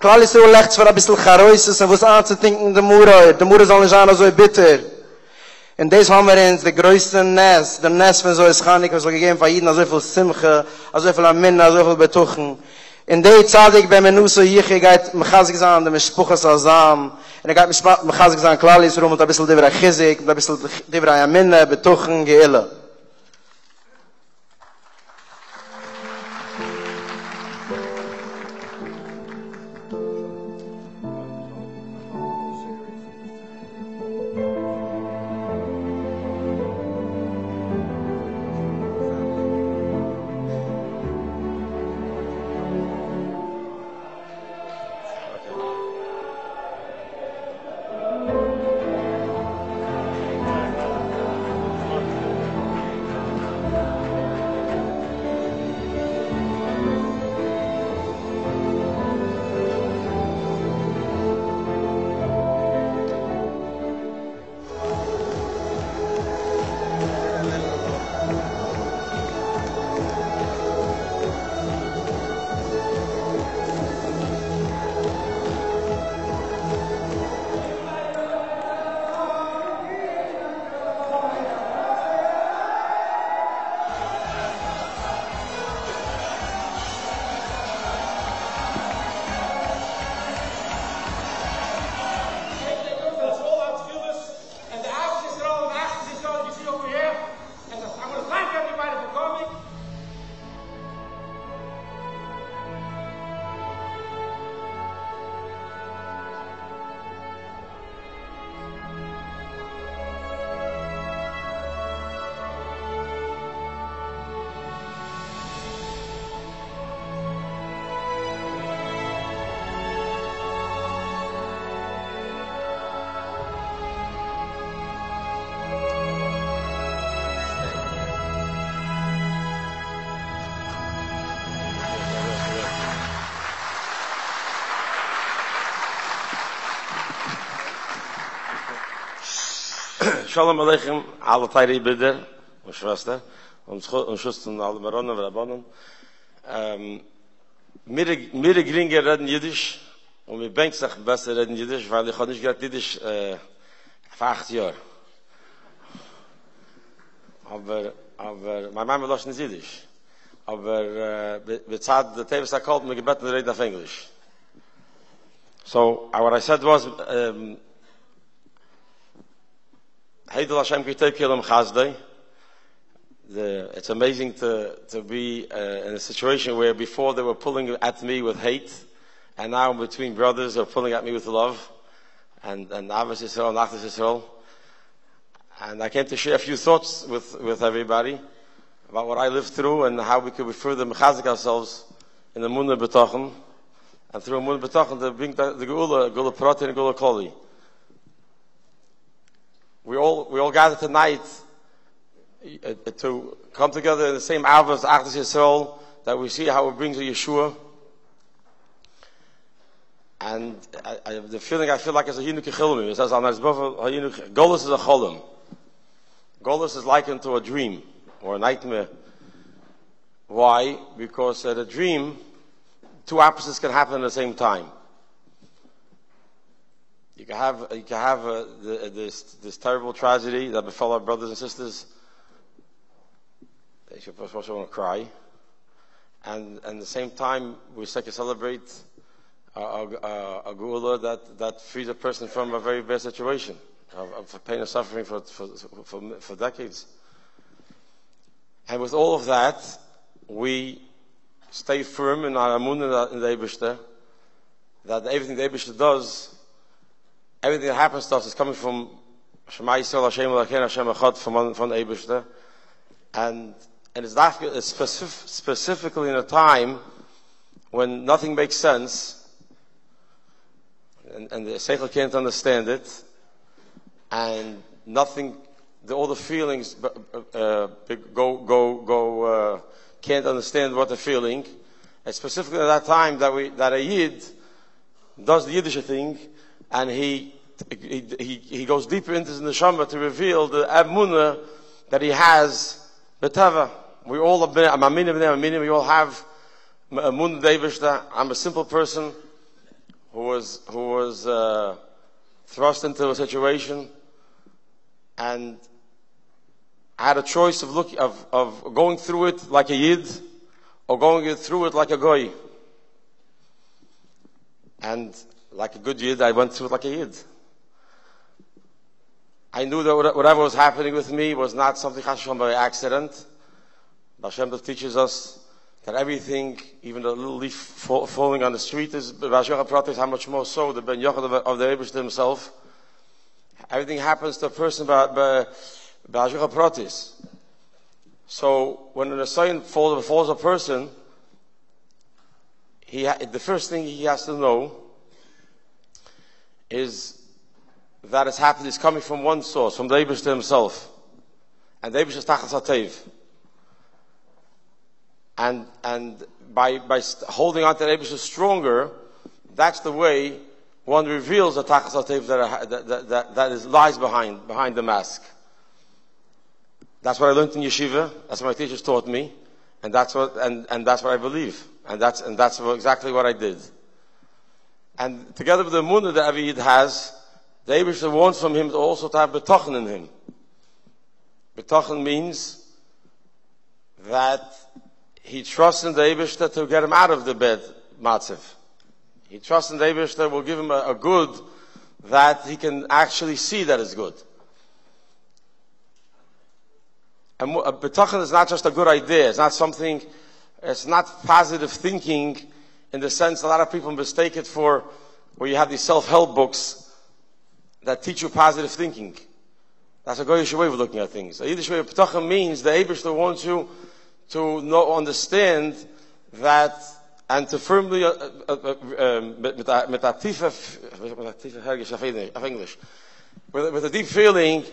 Klar ist so leicht für ein bisschen Charoises und was anzudenken, der Mura soll nicht sein so bitter. Und das haben wir in der größten Nest, der Nest von so Ischanik, was gegeben von Jeden, so viel Simche, so viel Aminna, so viel Betuchen. In der Zeit, bei Menuso hier, geht Mechazig sein, der Spuches Azzan, und geht Mechazig sein, klar ist rum, und ein bisschen Divra Chizuk, und ein bisschen Divra Aminna, Betuchen, Geille. Sholom Aleichem, alle Teile Brüder und Schwester, und Schützen alle Maronen und Rabbanen. Mir Gringe reden Jiddisch, und mir bängt sich besser reden Jiddisch, weil ich habe nicht gerade Jiddisch für 8 Jahre. Aber meine Mama lässt nicht Jiddisch. Aber bezahlt der Teves Akkalt, mir gebeten reden auf Englisch. So, what I said was, Heidel Hashem Kitekilam Chazdei. It's amazing to be in a situation where before they were pulling at me with hate, and now between brothers they're pulling at me with love, and Avos Yisrael and Achdas Yisrael. And I came to share a few thoughts with everybody about what I lived through and how we could further mechazik ourselves in the Munah B'tochen, and through Munah B'tochen to bring the Geula Prati and Geula Koli. We all gather tonight to come together in the same Avos, Achdas Yisrael, that we see how it brings a Yeshua. And the feeling I feel like it's a Hinuk Chilmi. It says, Golus is a Cholim. Golus is likened to a dream or a nightmare. Why? Because at a dream, two opposites can happen at the same time. You can have this terrible tragedy that befell our brothers and sisters. They should also want to cry, and at the same time we can celebrate a geula that frees a person from a very bad situation of pain and suffering for decades. And with all of that, we stay firm in our amunah in the Eibishter, that everything the Eibishter does, everything that happens to us is coming from Shema Yisrael Hashem Elokeinu Hashem Echad from the Eibishter, and it's specifically in a time when nothing makes sense, and the Seichel can't understand it, and all the feelings can't understand what they're feeling. And specifically at that time that a Yid does the Yiddish thing, and he goes deeper into the neshama to reveal the emunah that he has b'tava. We all have we all have emunah deivishta. I'm a simple person. who was thrust into a situation and had a choice of going through it like a Yid or going through it like a Goy. And like a good Yid, I went through it like a Yid. I knew that whatever was happening with me was not something Hashem by accident. Hashem teaches us that everything, even a little leaf falling on the street, is how much more so the Ben Yochad of the Eibishter himself. Everything happens to a person by Pratis. So when an Asifas falls a person, the first thing he has to know is that it's happened is coming from one source, from the Eibishter himself. And the Eibishter is Tachas HaTev. And by holding on to the Eibishter stronger, that's the way one reveals the Tachas HaTev that lies behind the mask. That's what I learned in yeshiva. That's what my teachers taught me, and that's what I believe, and that's exactly what I did. And together with the emunah that every Yid has, the Eibishter wants from him also to have betochen in him. Betochen means that he trusts in the Eibishter to get him out of the bad matziv. He trusts in the Eibishter will give him a good that he can actually see that is good. And betochen is not just a good idea. It's not positive thinking in the sense a lot of people mistake it for where you have these self-help books that teach you positive thinking. That's a goyish way of looking at things. The Yiddish way of betochen means the Eibishter wants you to understand that and to firmly with a deep feeling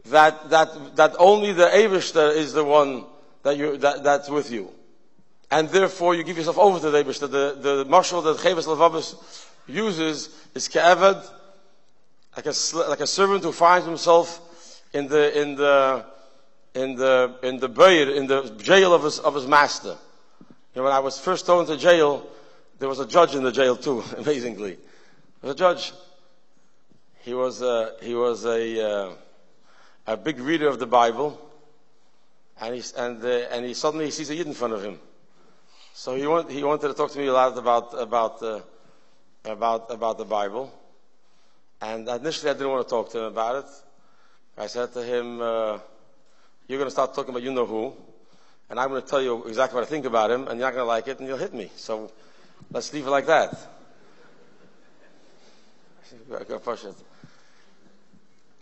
that only the Eibishter is the one that's with you, and therefore you give yourself over to the Eibishter. The mashal that Teves Levavos uses is ke'eved, like a servant who finds himself in the jail of his master. You know, when I was first thrown into jail, there was a judge in the jail too. Amazingly, there was a judge. He was a big reader of the Bible, and he suddenly sees a Yid in front of him. So he wanted to talk to me a lot about the Bible, and initially I didn't want to talk to him about it. I said to him, "You're going to start talking about you know who, and I'm going to tell you exactly what I think about him, and you're not going to like it, and you'll hit me. So let's leave it like that."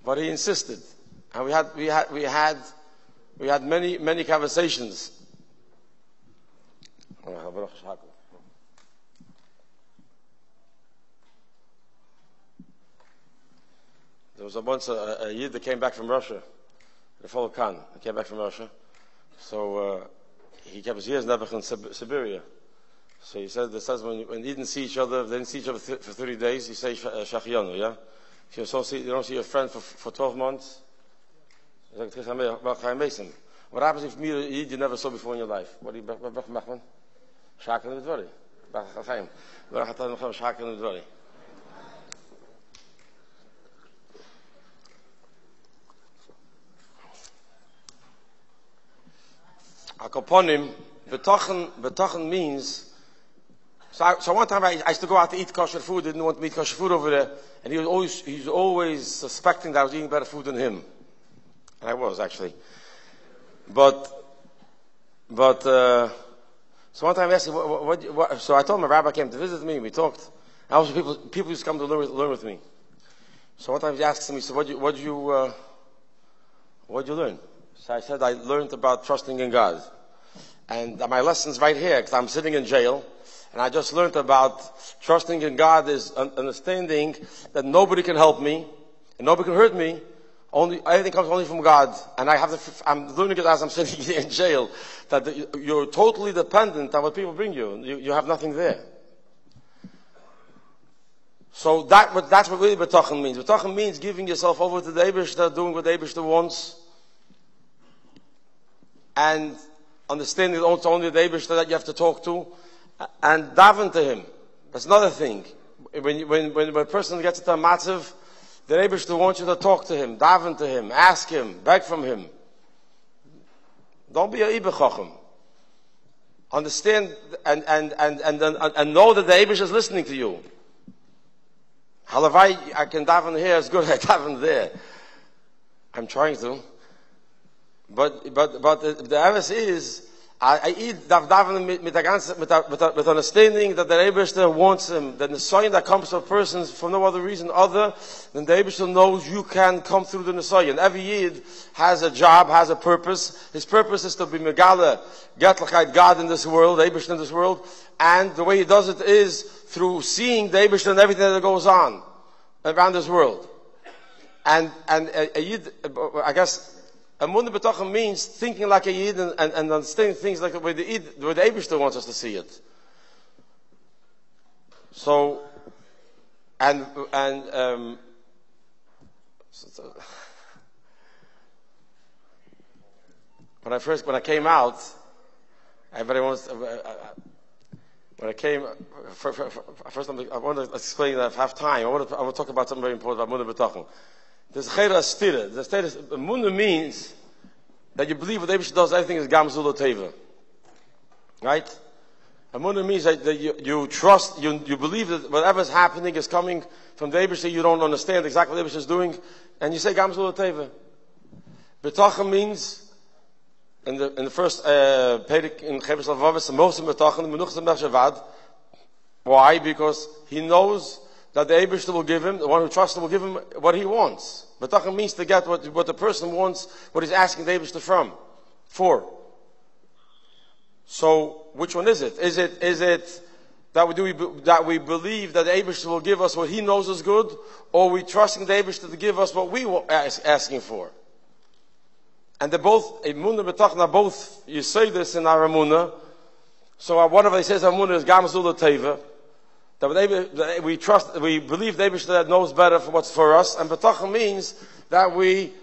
But he insisted. And we had many conversations. There was once a Yid that came back from Russia, the fellow Khan. He came back from Russia, so he kept his years never in Siberia. So he said when they didn't see each other, for 30 days. He says Shachianu, yeah. If you don't see your friend for 12 months. What happens if you meet a Yid you never saw before in your life? What do you machen? Shaken with Dvari. Shaken with Dvari. Akoponim, betochen means. So one time I used to go out to eat kosher food. Didn't want to eat kosher food over there, and he was always suspecting that I was eating better food than him. And I was actually, but so one time I asked him, what, so I told him a rabbi came to visit me. We talked. And also people used to come to learn with me. So one time he asked me, he said, "What'd you learn?" So I said, "I learned about trusting in God, and my lesson's right here because I'm sitting in jail, and I just learned about trusting in God is understanding that nobody can help me and nobody can hurt me." Everything comes only from God, and I'm learning it as I'm sitting here in jail, that you're totally dependent on what people bring you. You have nothing there. So that's what really betochen means. Betochen means giving yourself over to the Eibishter, doing what the Eibishter wants, and understanding that it's only the Eibishter that you have to talk to, and daven to him. That's another thing. when a person gets to a matzav, the Eibishter wants you to talk to him, daven to him, ask him, beg from him. Don't be a Iber Chacham. Understand and know that the Eibishter is listening to you. Halavai, I can daven here as good as I daven there. I'm trying to. But the Eves is, I eat daven with understanding that the Eibishter wants him, that the Nisayon that comes to a person for no other reason other than the Eibishter knows you can come through the Nisayon. Every Yid has a job, has a purpose. His purpose is to be Megala, Gatlichkeit God in this world, the Eibishter in this world, and the way he does it is through seeing the Eibishter and everything that goes on around this world. And a Yid, I guess, Emunah B'tochen means thinking like a Yid and understanding things like the way the Eibishter wants us to see it. So, when I came out, everybody wants. When I came, first I want to explain that if I have time. I want to talk about something very important about Emunah B'tochen. There's a chayra stira. The status Emunah means that you believe what the Eibishter does, everything is gamzul teva. Right? Emunah means that you trust, you believe that whatever is happening is coming from the Eibishter. You don't understand exactly what the Eibishter is doing, and you say gamzul teva. B'tochen means in the first Perek in Cheves Lavavos, most of B'tochen menuchas mechshavad. Why? Because he knows that the Eibishter will give him, the one who trusts him will give him what he wants. B'tochen means to get what the person wants, what he's asking the Eibishter for. So, which one is it? Is it that we believe that the Eibishter will give us what he knows is good, or we trusting the Eibishter to give us what we were asking for? And they're both, Emunah B'tochen are both, you say this in our Emunah, so one of them says Emunah is Gamzul Teva, that we trust, we believe the Eibishter that knows better for what's for us, and B'tochen means that we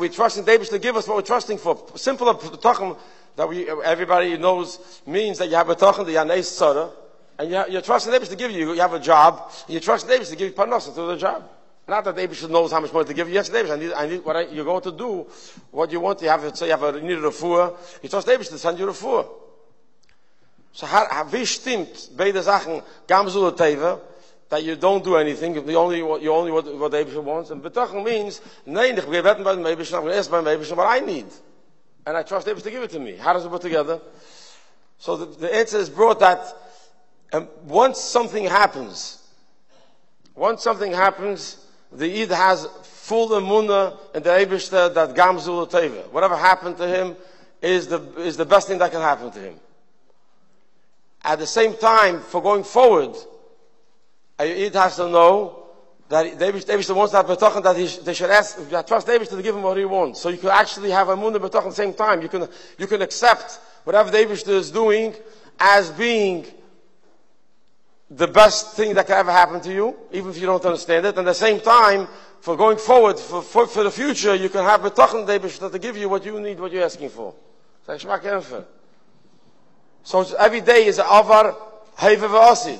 trust in the Eibishter to give us what we're trusting for. Simple B'tochen that everybody knows means that you have B'tochen, the Yanei Tzara, and you're trusting the Eibishter to give you have a job, and you trust the Eibishter to give you Parnasa through the job. Not that the Eibishter knows how much money to give you. Yes, the Eibishter, you're going to do what you want. You need a refuah. You trust the Eibishter to send you a refuah. So wie stimmt beide Sachen gamzul teva, that you don't do anything, you only what the Eibishter wants, and B'tochen means nein, ich gehe wetten bei dem Eibishter, I'm ask by the Eibishter what I need, and I trust the Eibishter to give it to me. How does it put together? So the answer is brought that once something happens, the Yid has full emunah in the Eibishter that gamzul teva. Whatever happened to him is the best thing that can happen to him. At the same time, for going forward, a Yid has to know that the Eibishter wants that B'tochen, that they should trust the Eibishter to give him what he wants. So you can actually have Emunah B'tochen at the same time. You can accept whatever the Eibishter is doing as being the best thing that can ever happen to you, even if you don't understand it. And at the same time, for going forward, for the future, you can have B'tochen the Eibishter to give you what you need, what you're asking for. So every day is an avar heva v'asid.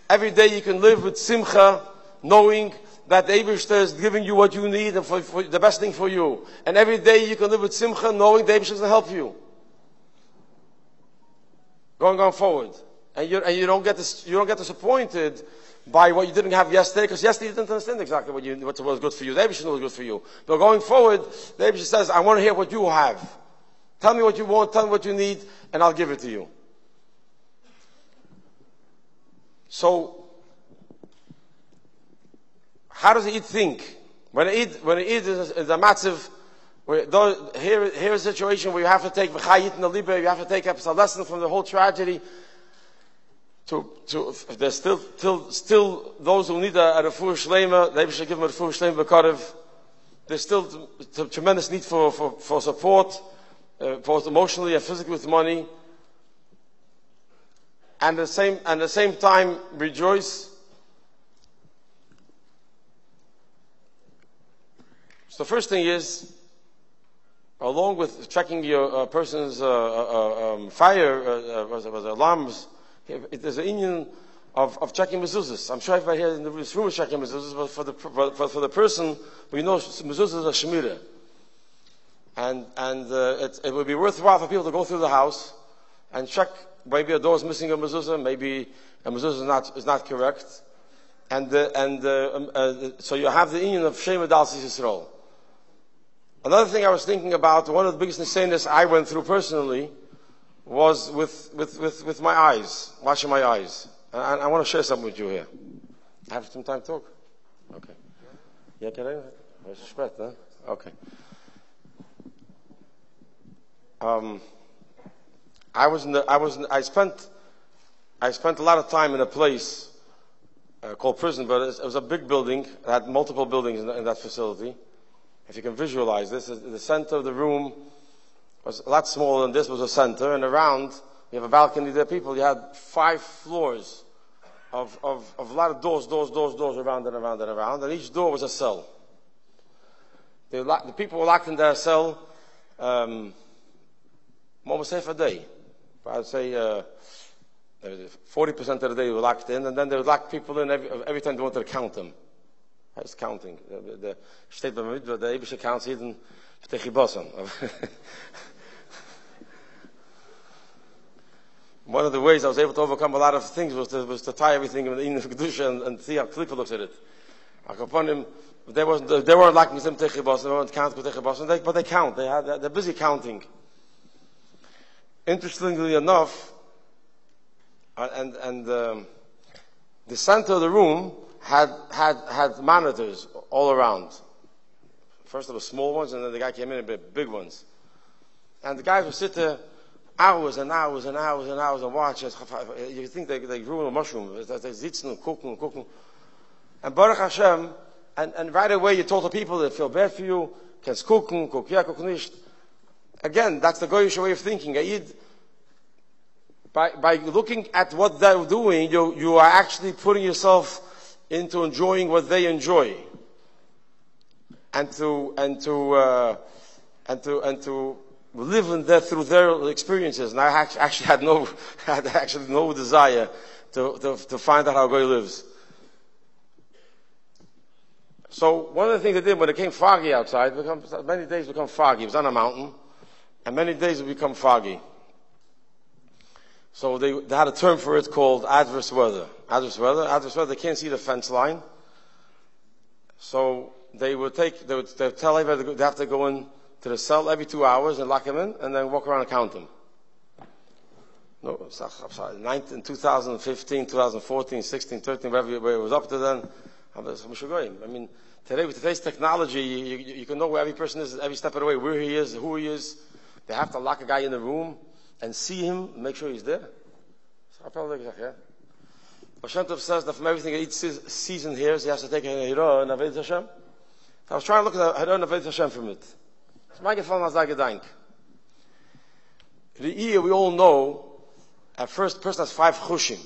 Every day you can live with simcha, knowing that the Eibishter is giving you what you need and for the best thing for you. And every day you can live with simcha, knowing the Eibishter is going to help you. Going forward. And you don't get disappointed by what you didn't have yesterday, because yesterday you didn't understand exactly what was good for you. The Eibishter was good for you. But going forward, the Eibishter says, I want to hear what you have. Tell me what you want, tell me what you need, and I'll give it to you. So, how does the Yid think? When a Yid is a massive, here is a situation where you have to take v'chayit in the libe, you have to take a lesson from the whole tragedy. There's still those who need a refuah shlema. They should give them a refuah shlema b'karev. There's still tremendous need for support, both emotionally and physically with money. And at the same time, rejoice. So the first thing is, along with checking your person's fire alarms, there's an Indian of checking mezuzahs. I'm sure everybody here in this room is checking mezuzahs, but for the person, we know mezuzahs are shemira. And it would be worthwhile for people to go through the house and check. Maybe a door is missing a mezuzah, maybe a mezuzah is not correct. So you have the union of Shem Adal Yisrael. Another thing I was thinking about, one of the biggest nisenos I went through personally, was with my eyes, washing my eyes. And I want to share something with you here. I have some time to talk? Okay. Yeah, can I? Okay. I spent a lot of time in a place called prison, but it was a big building. It had multiple buildings in that facility. If you can visualize this, the center of the room was a lot smaller than this was a center, and around, you have a balcony there, you had 5 floors of a lot of doors around and around and around, and each door was a cell. The people were locked in their cell, almost half a day. I'd say 40% of the day were locked in, and then they would lock people in every time they wanted to count them. I was counting. The state by the Ebische counts hidden Techibosan. One of the ways I was able to overcome a lot of things was to tie everything in the Kedusha and see how Klippa looks at it. They weren't locking them Techibosan, they weren't counting Techibosan, but they count. They're busy counting. Interestingly enough, the center of the room had monitors all around. First there were small ones, and then the guy came in and big ones. And the guys would sit there hours and hours and hours and hours and watch. You think they grew a mushroom. They sitzen and cooking. And Baruch Hashem, and right away you told the people that feel bad for you, kannst gucken, guck nicht. Again, that's the Goyish way of thinking. By looking at what they're doing, you are actually putting yourself into enjoying what they enjoy, and to live in that through their experiences. And I actually had no desire to find out how Goy lives. So one of the things they did when it became foggy outside, many days become foggy. It was on a mountain, and many days it become foggy. So they had a term for it called adverse weather. Adverse weather, they can't see the fence line. So they would tell everybody they have to go in to the cell every 2 hours and lock them in, and then walk around and count them. No, I'm sorry, in 2015, 2014, 16, 13, wherever it was up to then. I mean, today with today's technology, you can know where every person is every step of the way, where he is, who he is. They have to lock a guy in the room and see him, make sure he's there. Hashem says that from everything each season hears, he has to take a Hira and Aved Hashem. I was trying to look at Hira and Aved Hashem from it. It's my gefallen as I gedank. The ear, we all know, at first, a person has 5 chushim,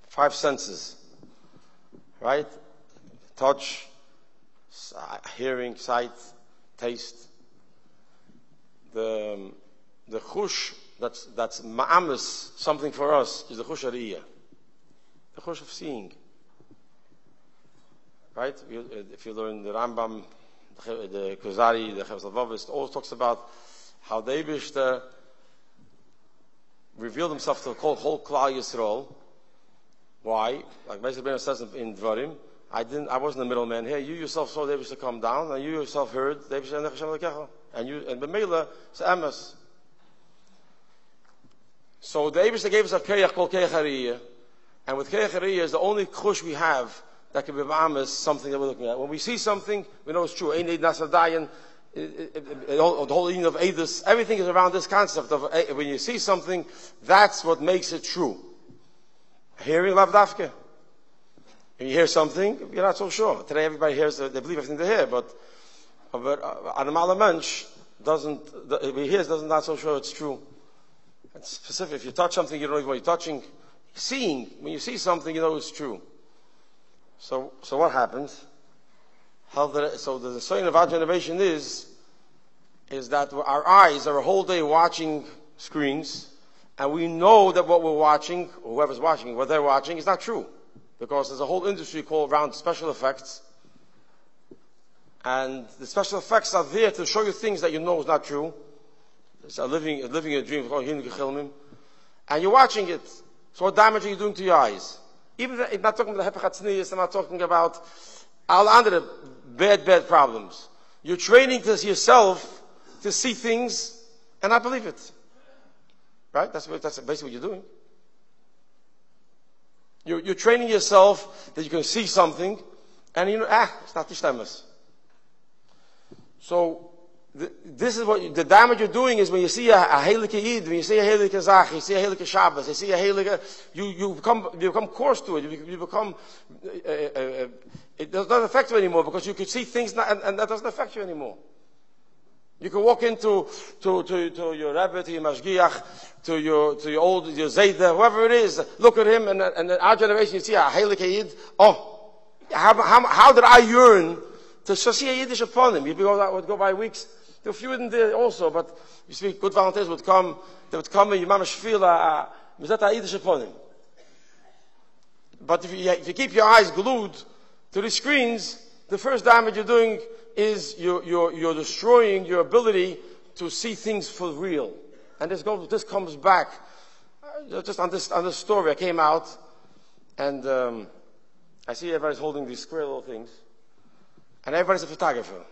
5 senses. Right? Touch, hearing, sight, taste. The chush that's ma'amis, something for us, is the chush hariyah. The chush of seeing. Right? If you learn the Rambam, the Kuzari, the Chavos Lavavis, it all talks about how the Eibishter revealed himself to the whole Klal Yisrael. Why? Like Meister Ben says in Dvarim, I wasn't the middleman here. You yourself saw the Eibishter come down, and you yourself heard the Eibishter Nechashem Lekecha. And B'meila, it's Emes. So the Eibishter gave us a Keyach called Keyach Hariyah. And with Keyach Hariyah is the only chush we have that can be ma'amis, something that we're looking at. When we see something, we know it's true. Ein Eid Nasadayan, the whole union of Eidus, everything is around this concept of when you see something, that's what makes it true. Hearing lav dafke. When you hear something, you're not so sure. Today everybody hears, they believe everything they hear, but a normale mensch if he hears, not so sure it's true. It's specific. If you touch something, you don't know what you're touching. Seeing, when you see something, you know it's true. So what happens? So the sign of our generation is that our eyes are a whole day watching screens, and we know that what we're watching, or whoever's watching, what they're watching, is not true. because there's a whole industry called around special effects. And the special effects are there to show you things that you know is not true. It's living a dream, and you're watching it. So what damage are you doing to your eyes? Even I'm not talking about the I'm not talking about all other bad problems. You're training yourself to see things and not believe it. Right? That's basically what you're doing. You're training yourself that you can see something and it's not the stemmes. So this is what the damage you're doing is when you see a heilige Eid, when you see a heilige Zach, you see a heilige Shabbos, you see a heilige, you become coarse to it. You become it does not affect you anymore because you can see things and that doesn't affect you anymore. You can walk into to your Rebbe, to your Mashgiach, to your Zayda, whoever it is. Look at him, and in our generation, you see a heilige Eid. Oh, how did I yearn to see a Yiddish upon him? You'd go by weeks. There were few in there also, but you see, good volunteers would come. They would come and your mamash feel a Yiddish upon him. But if you keep your eyes glued to the screens, the first damage you're doing is you're destroying your ability to see things for real. And this comes back. Just on this story, I came out and I see everybody's holding these square little things, and everybody's a photographer.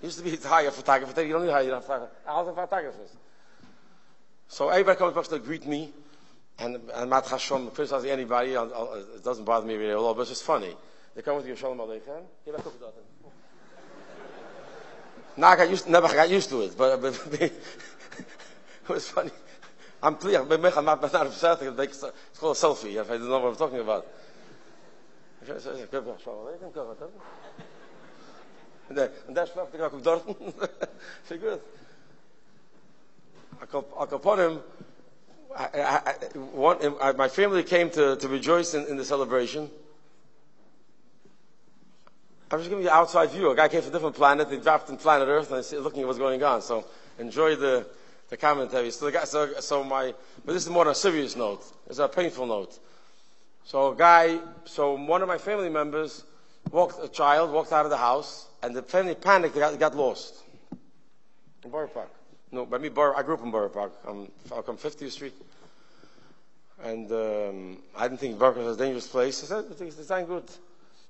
Used to be to hire a photographer. You don't need to hire a photographer. All the photographers. So everybody comes to greet me, and Mat Hashom criticizing anybody. It doesn't bother me really at all, but it's just funny. They come with you, Sholom Aleichem. Now I never got used to it, but it was funny. I'm pleased. I'm not upset. It's called a selfie. If I don't know what I'm talking about. And daar slaap ik ook dorten. Very good. Upon him, my family came to rejoice in the celebration. I'm just giving you an outside view. A guy came from a different planet. He dropped on planet Earth and looking at what's going on. So enjoy the commentary. But this is more on a serious note. It's a painful note. So one of my family members walked out of the house, and the family panicked. They got lost in Borough Park. No, by me, I grew up in Borough Park. I'm 50th Street, and I didn't think Borough Park was a dangerous place. I said, it's not good.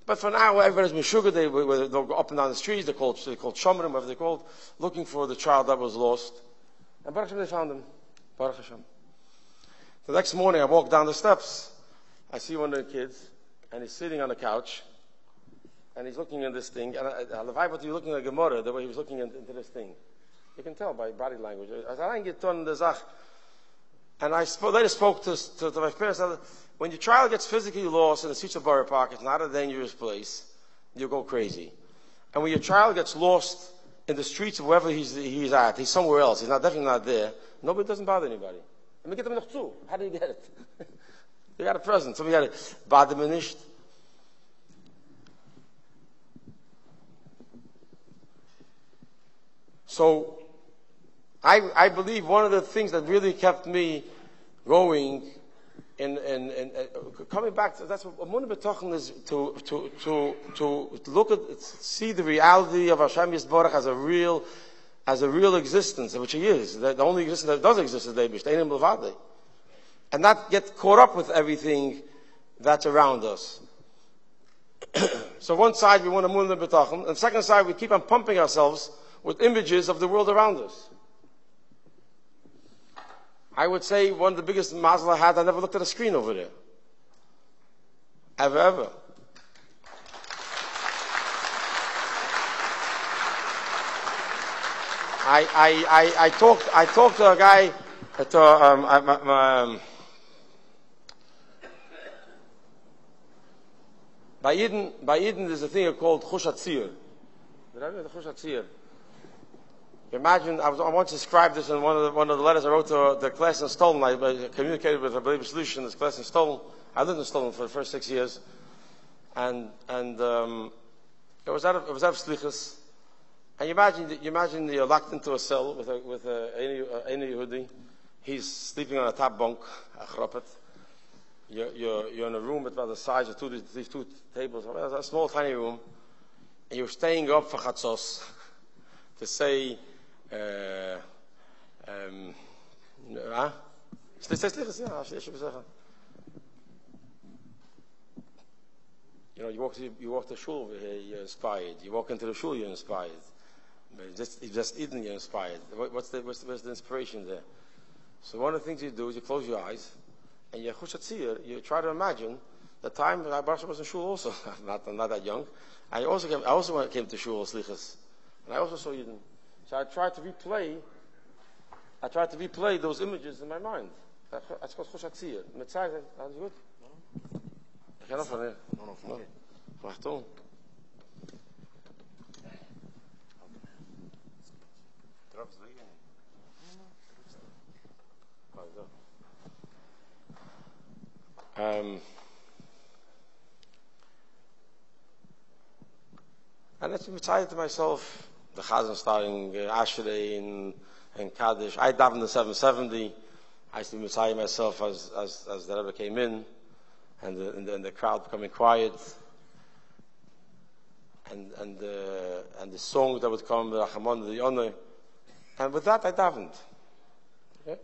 But for now, everybody's been sugar. They'll go up and down the streets. They're called Shomrim, whatever they're called, looking for the child that was lost. And Baruch Hashem, they found him. Baruch Hashem. The next morning, I walk down the steps. I see one of the kids, and he's sitting on the couch, and he's looking at this thing. And Levi, you're looking at Gemara, the way he was looking into this thing. You can tell by body language. I said, I didn't get done the Zach. And I later spoke to my parents. When your child gets physically lost in the streets of Borough Park, it's not a dangerous place. You go crazy. And when your child gets lost in the streets of wherever he's at, he's somewhere else. He's definitely not there. Nobody doesn't bother anybody. How do you get it? You got a present. Somebody got it. Bother me nicht. So, I believe one of the things that really kept me going in coming back to, that's what Amunah B'tochen is, to look at, see the reality of Hashem Yisborach as a real existence, which he is. The only existence that does exist is Deibish, Einim Levadei. And not get caught up with everything that's around us. So one side we want Amunah B'tochen, and the second side we keep on pumping ourselves with images of the world around us. I would say one of the biggest mazel I had, I never looked at a screen over there. Ever. I talked to a guy, by Eden there's a thing called Chush HaTzir. The Chush HaTzir. Imagine, I want to describe this in one of the letters I wrote to the class in Stollen. I communicated with a Believer Solution, this class in Stollen. I lived in Stollen for the first 6 years. And it was out of Slichus. And you imagine you're locked into a cell with a Yehudi. He's sleeping on a top bunk, a chropet. you're in a room about the size of these two tables, a small tiny room, and you're staying up for chatzos to say, you walk to shul, you're inspired. You walk into the shul, you're inspired. Just eating, you're inspired. What's the inspiration there? So one of the things you do is you close your eyes, and you try to imagine the time I was in shul also. not that young. I also came to shul slichas, and I also saw Yidden. So I tried to replay those images in my mind. That's called chushatzir. Mitzvah, that's good. Ich kann noch von hier. No. Mach tun. Drops liegen. And I decided to myself, the Chazan starting Ashrei and Kaddish. I davened in 770. I used to be Messiah myself as the Rebbe came in, and the crowd becoming quiet, and the songs that would come, the Rachamon, the Honor, and with that I davened. Okay?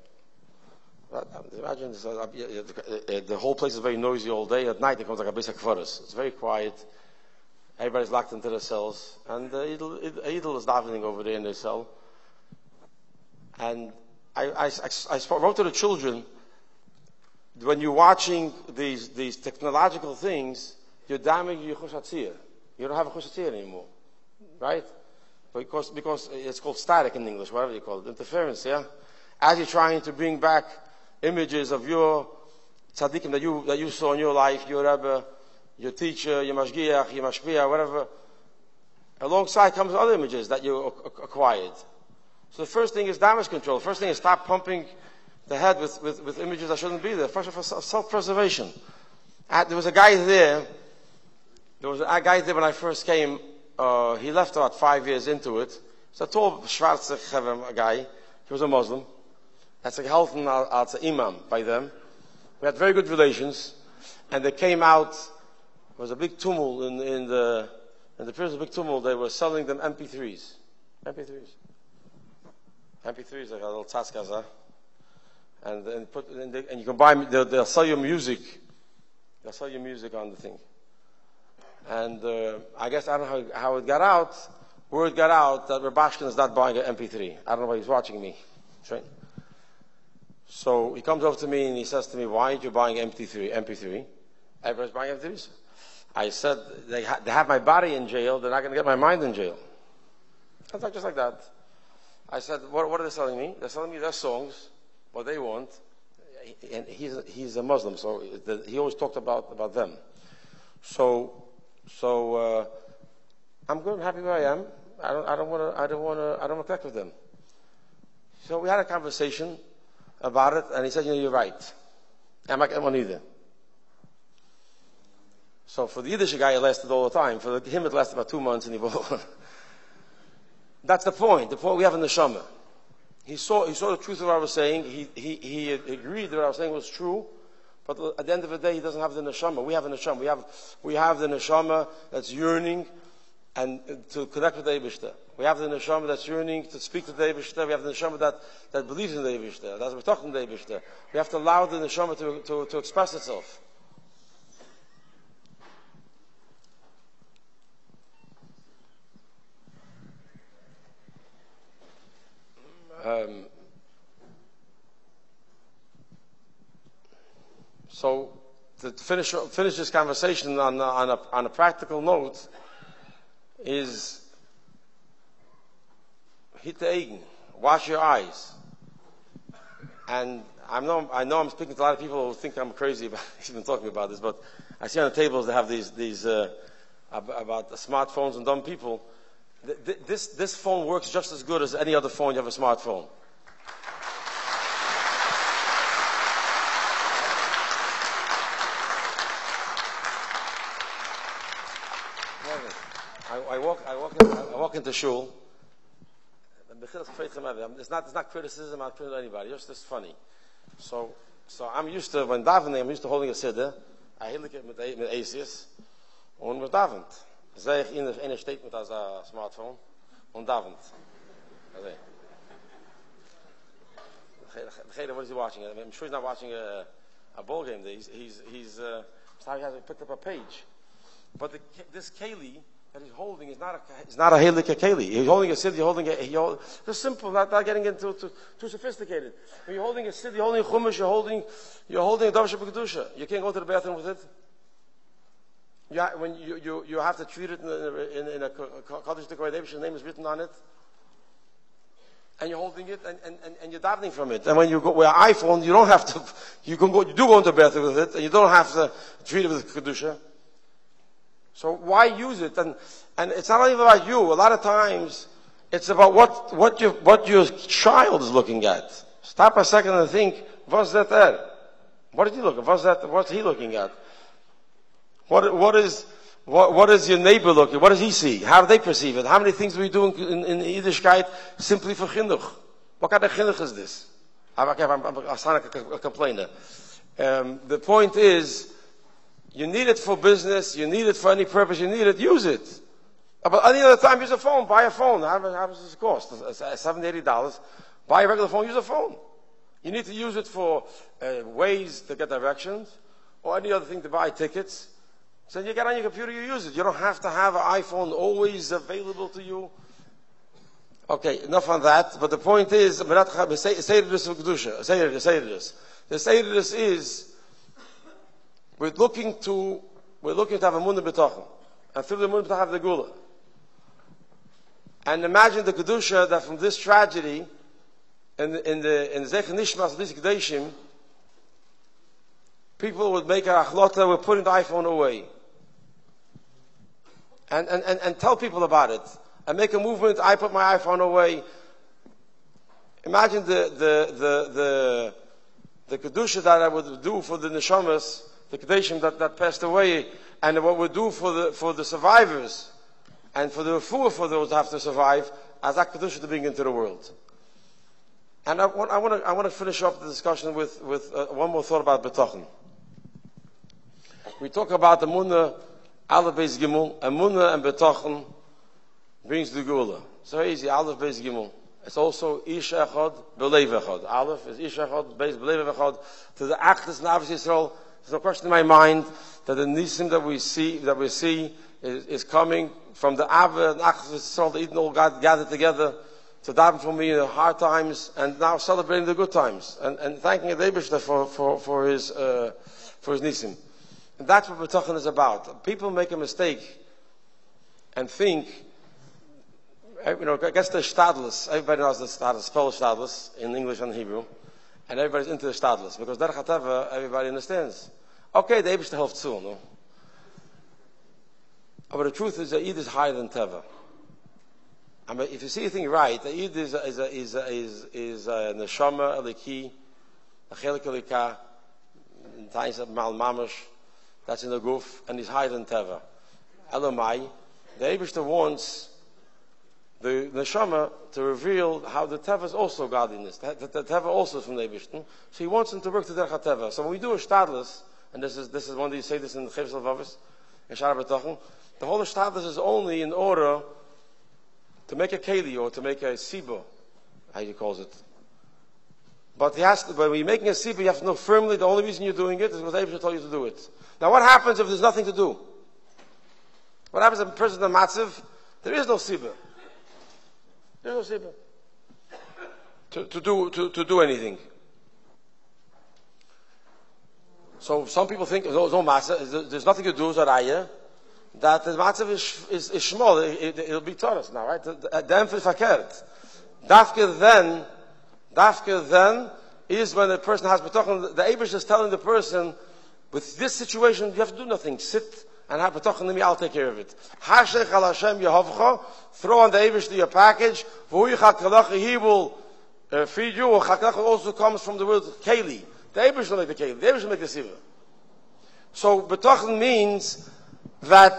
Imagine this, the whole place is very noisy all day. At night it comes like a basic forest. It's very quiet. Everybody's locked into their cells, and Idel is davening over there in their cell. And I wrote to the children, when you're watching these technological things, you're damaging your chushatzir. You don't have a chushatzir anymore, right? Because it's called static in English, whatever you call it, interference. Yeah, as you're trying to bring back images of your tzaddikim that you saw in your life, your Rebbe, your teacher, your mashgiach, your mashpia, whatever. Alongside comes other images that you acquired. So the first thing is damage control. The first thing is stop pumping the head with images that shouldn't be there. First of all, self-preservation. There was a guy there. When I first came. He left about 5 years into it. He's a tall, schwarze guy. He was a Muslim. That's a gehalten als imam by them. We had very good relations, and they came out. There was a big tumult in the period of a big tumult. They were selling them MP3s. MP3s, like a little tzazkaza. And you can buy, they'll sell you music. They'll sell you music on the thing. And I guess, I don't know how it got out. Word got out that Rubashkin is not buying an MP3. I don't know why he's watching me. Right? So he comes over to me and he says to me, why aren't you buying MP3? Everybody's buying MP3s. I said, they have my body in jail, they're not going to get my mind in jail. Just like that. I said, what are they selling me? They're selling me their songs, what they want. And he's a Muslim, so he always talked about them. So I'm good, I'm happy where I am. I don't want to connect with them. So we had a conversation about it, and he said, you're right. I'm not getting one either. So for the Yiddish guy, it lasted all the time. For him, it lasted about 2 months, and he bought. That's the point. The point we have in the neshama. He saw the truth of what I was saying. He agreed that what I was saying was true. But at the end of the day, he doesn't have the neshama. We have the neshama. We have the neshama that's yearning and to connect with the Eibishter. We have the neshama that's yearning to speak to the Eibishter. We have the neshama that believes in the Eibishter. That's we're talking to the Eibishter. We have to allow the neshama to express itself. So to finish this conversation on a practical note is hit the eigen, wash your eyes. And I know I'm speaking to a lot of people who think I'm crazy about even talking about this, but I see on the tables they have these about smartphones and dumb people. This phone works just as good as any other phone. You have a smartphone. I walk into shul. It's not criticism. I'm not criticising anybody. It's just funny. So So I'm used to, when davening, I'm used to holding a siddur. I hilik it mit Asifas. Und mit davend. Zeg ik in een statement als een smartphone. Und davend. What is he watching? I'm sure he's not watching a ball game. He's sorry, he hasn't picked up a page. But this keli that he's holding is not a halakha keli. He's holding a siddur. Just simple, not getting into too sophisticated. When you're holding a siddur, you're holding a chumash, you're holding a davar shebekdusha. You can't go to the bathroom with it. When you have to treat it in a Kaddish Dekorative, name is written on it. And you're holding it and you're davening from it. And when you go with an iPhone, you don't have to, you do go into the bathroom with it, and you don't have to treat it with Kedusha. So why use it? And it's not only about you. A lot of times, it's about what your child is looking at. Stop a second and think, what's that there? What is he looking? What's he looking at? What is your neighbor looking? What does he see? How do they perceive it? How many things do we do in Yiddishkeit simply for chinuch? What kind of chinuch is this? I'm a complainer. The point is, you need it for business, you need it for any purpose, you need it, use it. But any other time, use a phone, buy a phone. How much does it cost? $70, $80. Buy a regular phone, use a phone. You need to use it for ways to get directions, or any other thing to buy tickets. So you get on your computer, you use it. You don't have to have an iPhone always available to you. Okay, enough on that. But the point is, the Seydus is, we're looking to have a Munah B'tochen. And through the Munah B'tochen have the Gula. And imagine the Kedusha that from this tragedy, in Zech Nishmas, these Kedeshim, people would make a achlota, we're putting the iPhone away. And tell people about it. And make a movement, I put my iPhone away. Imagine the Kedusha that I would do for the Neshamas, the Kedeshim that passed away, and what we do for the survivors, and for the refuah for those who have to survive, as that Kedusha to bring into the world. And I want to finish up the discussion with one more thought about B'tochen. We talk about the Munah, Aleph Beis Gimel, and Munah and B'tochen brings the Gula. So easy, Aleph Beis Gimel. It's also Ish Echad, Belev Echad. Aleph is Ish Echad, Beis Belev Echad. To the Achdus Navas Yisrael, there's no question in my mind that the Nisim that we see is coming from the Ava and Achdus Yisrael, the Eden all gathered together to daven for me in the hard times, and now celebrating the good times, and thanking the Eibishter for his Nisim. And that's what B'tochen is about. People make a mistake and think, I guess the Stadlis, everybody knows the Stadlis, spell Stadlis in English and Hebrew, and everybody's into the Stadlis, because Derech HaTeva, everybody understands. Okay, the Eibishter helps too, no? But the truth is that Eid is higher than Teva. I mean, if you see anything right, the Eid is a neshama, a leki, a chelik elika, in times of mal mamash, that's in the guf, and he's higher than Teva. Elamai, the Eibishter wants the neshama to reveal how the Teva is also godliness. The Teva also is from the Eibishter. So he wants him to work to Derech HaTeva. So when we do a Stadlis, and this is one that you say this in the Chivs Lavavis, in Shara B'tochen, the whole Stadlis is only in order to make a keli or to make a sibo, how he calls it. But when you're making a sibo, you have to know firmly the only reason you're doing it is because Eibishter told you to do it. Now what happens if there's nothing to do? What happens if a person is matziv? There is no sibo. There's no sibo to do anything. So some people think there's no matziv, there's nothing to do, Zaraya. That the matzav is small, it'll be Taurus now, right? The emphasis fakert. Dafke then is when the person has b'tochen. The Eibush is telling the person, with this situation, you have to do nothing. Sit and have b'tochen in me, I'll take care of it. Hashech al Hashem Yehovcha, throw on the Eibush to your package, he will feed you, or chakalacha also comes from the word keli. The Eibush will make the keli, the Eibush will make the siva. So b'tochen means that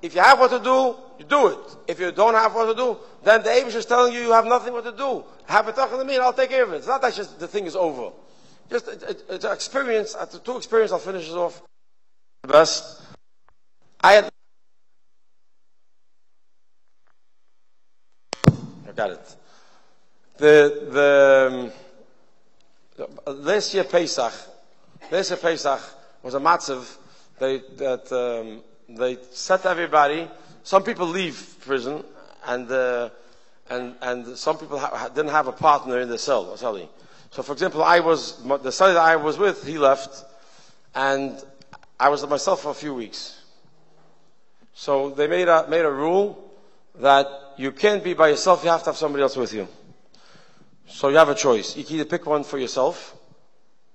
if you have what to do, you do it. If you don't have what to do, then the Eibush is telling you have nothing what to do. Have a talk to me and I'll take care of it. It's not that just the thing is over. Just it's an experience. After 2 experiences, I'll finish it off. The best. I got it. This year Pesach was a matzav. They set everybody. Some people leave prison, and some people didn't have a partner in the cell. So, for example, the cellie that I was with, he left, and I was myself for a few weeks. So they made a rule that you can't be by yourself. You have to have somebody else with you. So you have a choice. You can either pick one for yourself.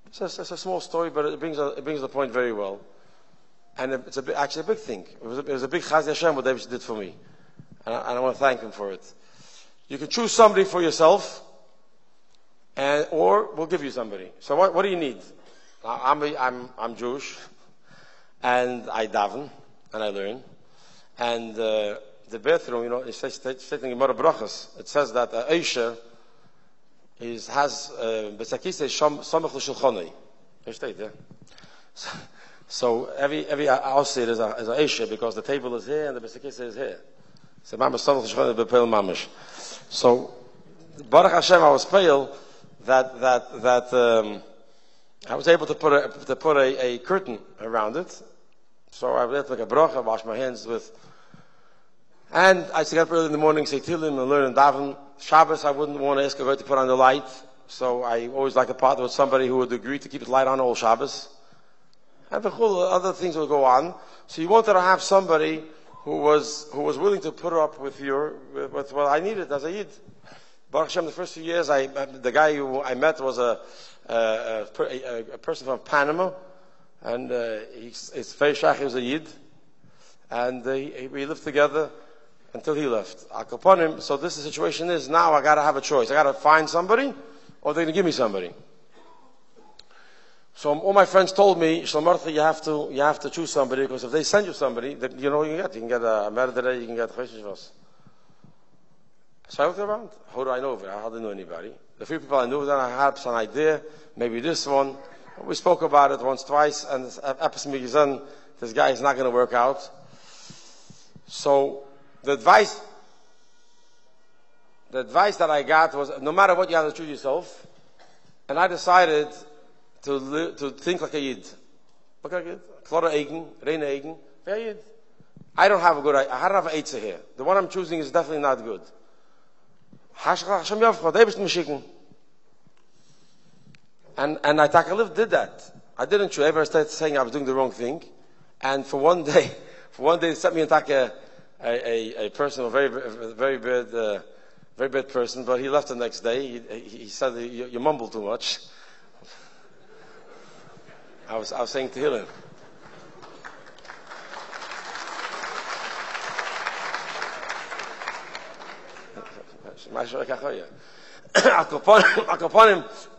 It's a small story, but it brings the point very well. And it's actually a big thing. It was a big Chaz Hashem what David did for me. And I want to thank him for it. You can choose somebody for yourself, or we'll give you somebody. So what do you need? I'm Jewish, and I daven, and I learn. And the bathroom, it's stating in Gemara Brachos. It says that Eisha has Besakise Samach L'Shulchanei. So every outside is a Eisha because the table is here and the Besakise is here. So Mamash Samach L'Shulchanei B'Peil Mamash. So Baruch Hashem, I was pale that I was able to put a curtain around it. So I went like a bracha, wash my hands with. And I used to get up early in the morning, say Tehillim, and learn and daven. Shabbos, I wouldn't want to ask a guy to put on the light. So I always like to partner with somebody who would agree to keep the light on all Shabbos. And the whole other things would go on. So you wanted to have somebody who was willing to put up with what I needed as a Yid. Baruch Hashem, the first few years, the guy who I met was a person from Panama. And it's very shach, he was a Yid. And we lived together until he left. Upon him, so this the situation is, now I gotta have a choice. I gotta find somebody, or they're gonna give me somebody. So all my friends told me, Shalom, you have to choose somebody, because if they send you somebody, then you can get a murderer, you can get Chizuk. So I looked around. How do I know? I hardly know anybody. The few people I knew, then I had some idea, maybe this one. We spoke about it once, twice, and this guy is not going to work out. So the advice that I got was, no matter what, you have to choose yourself. And I decided to think like a Yid. Look like a Yid. Klora Eigen, Reine Eigen, very Yid. I don't have an Eitzah here. The one I'm choosing is definitely not good. And I Takaliv did that. I didn't choose. I started saying I was doing the wrong thing. And for one day, they sent me a person, a very bad person, but he left the next day. He said, you mumble too much. I was saying to him.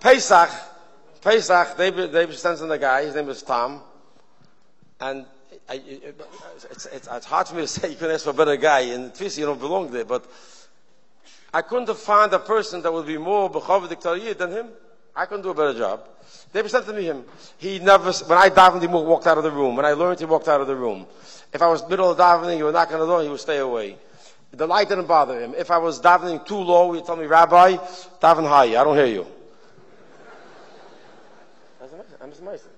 Pesach, they sent in the guy, his name is Tom, and it's hard for me to say you can ask for a better guy, in Teves you don't belong there, but I couldn't have found a person that would be more b'chavdik than him. I couldn't do a better job. They presented me him. When I davened, he walked out of the room. When I learned, he walked out of the room. If I was middle of davening, he would knock on the door, he would stay away. The light didn't bother him. If I was davening too low, he'd tell me, Rabbi, daven high, I don't hear you. I'm just amazing.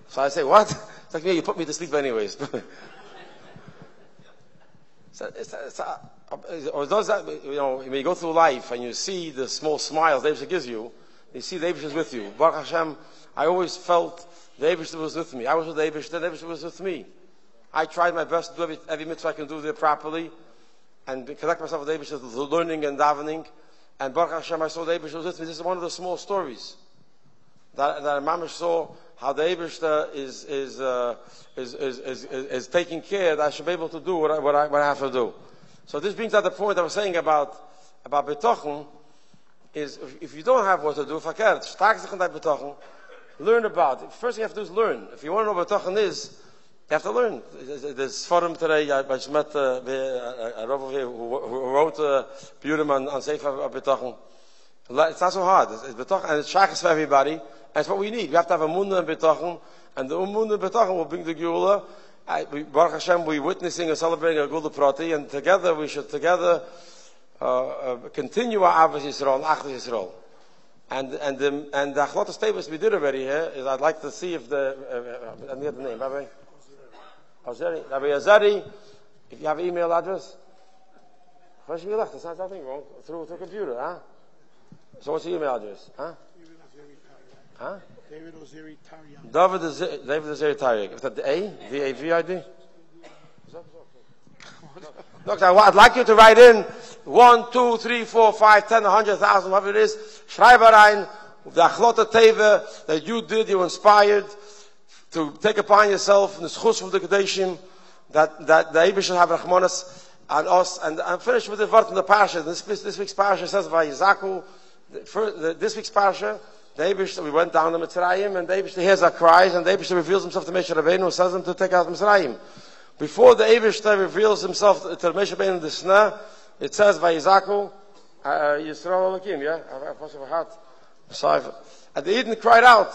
So I say, what? It's like, yeah, you put me to sleep anyways. Or does that, when you go through life and you see the small smiles the Eibusher gives you, you see the Eibusher is with you. Baruch Hashem, I always felt the Eibusher was with me. I was with the Eibusher, the Eibusher was with me. I tried my best to do every mitzvah I can do there properly, and connect myself with the Eibusher through learning and davening. And Baruch Hashem, I saw the Eibusher was with me. This is one of the small stories that Mamash saw, how the Eibusher is taking care that I should be able to do what I have to do. So this brings out the point I was saying about betochen, is if you don't have what to do, learn about it. First thing you have to do is learn. If you want to know what betochen is, you have to learn. There's forum today, I just met a Rav here who wrote a Purim on Sefer of betochen. It's not so hard. It's betochen, and it's shachas for everybody. That's what we need. We have to have a Munah and Bitachon, and the Munah and Bitachon will bring the Geula. Baruch Hashem, we're witnessing and celebrating a Geula Prati, and together we should continue our Avos Yisrael and Achdus Yisrael. And the Achlotas Teves we did already here is I'd like to see if I need the name, Rabbi Azari, if you have an email address. There's nothing wrong. Through the computer, huh? So what's the email address? Huh? David Ozeri Tariq. David Ozeri Tariq. Is that the A? V-A-V-I-D? Look, I'd like you to write in 1, 2, 3, 4, 5, 10, 100,000, whatever it is. Schreib rein, the Achlota Teve that you did, you inspired to take upon yourself the schus from the Kadeshim, that the Eibus should have Rachmanas on us. And I'm finished with the word in the Parsha. This week's Parsha says by Yizaku, this week's Parsha, the Eibus, we went down to Mitzrayim, and the Eibus hears our cries, and the Eibus reveals himself to Moshe Rabbeinu, and says him to take out Mitzrayim. Before the Eibus reveals himself to Moshe Rabbeinu in the Sneh, it says by Yizaku, Yisrael Elokim, yeah? And the Eden cried out,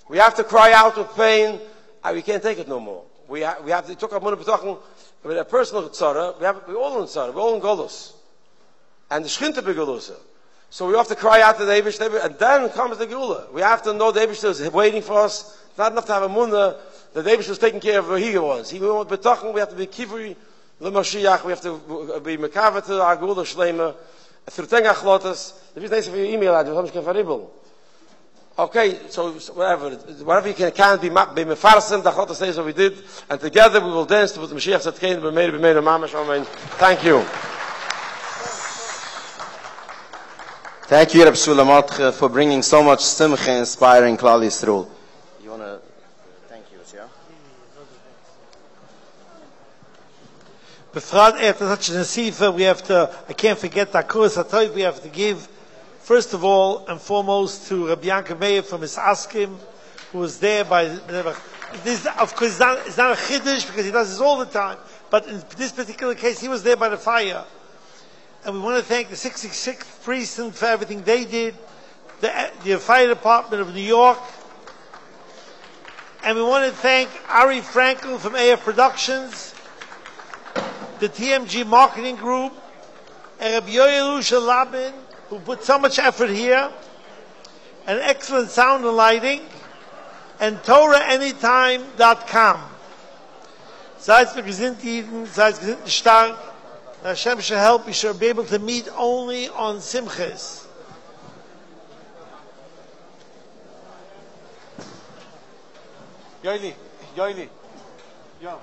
we have to cry out with pain, and we can't take it no more. We have to talk about Munah with a personal tzara. We're all in tzara. We're all in Golus. And the Shchinta begolusa. So we have to cry out to the Eibush, and then comes the Geula. We have to know the Eibush is waiting for us. It's not enough to have a Munah. The Eibush was taking care of where he was. We want B'tachon, we have to be Kivri, L'Mashiach, we have to be Mekava to our Geula Shleima, through Tengach There is nice for your email address, okay, so whatever you can be Mefarsim, the Achlotas says what we did, and together we will dance to the Mashiach Tzedkein, B'meir, Mamash, Amen. Thank you. Thank you, Reb Shulam, for bringing so much simcha, inspiring Klal Yisrael. You want to thank you, yeah? Befrat, after such an Asifa, we have to, I can't forget that course, I told you we have to give, first of all and foremost, to Rabbi Yankov Meir from his Askim, who was there by, this, of course, it's not a Chiddush, because he does this all the time, but in this particular case, he was there by the fire. And we want to thank the 66th Precinct for everything they did, the Fire Department of New York, and we want to thank Ari Frankel from AF Productions, the TMG Marketing Group, and Rabbi Yoel Labin, who put so much effort here, and excellent sound and lighting, and TorahAnytime.com. Seid gesinnt Jeden, seid gesinnt stark. Hashem should help. We should be able to meet only on Simchas. Yoeli, yeah.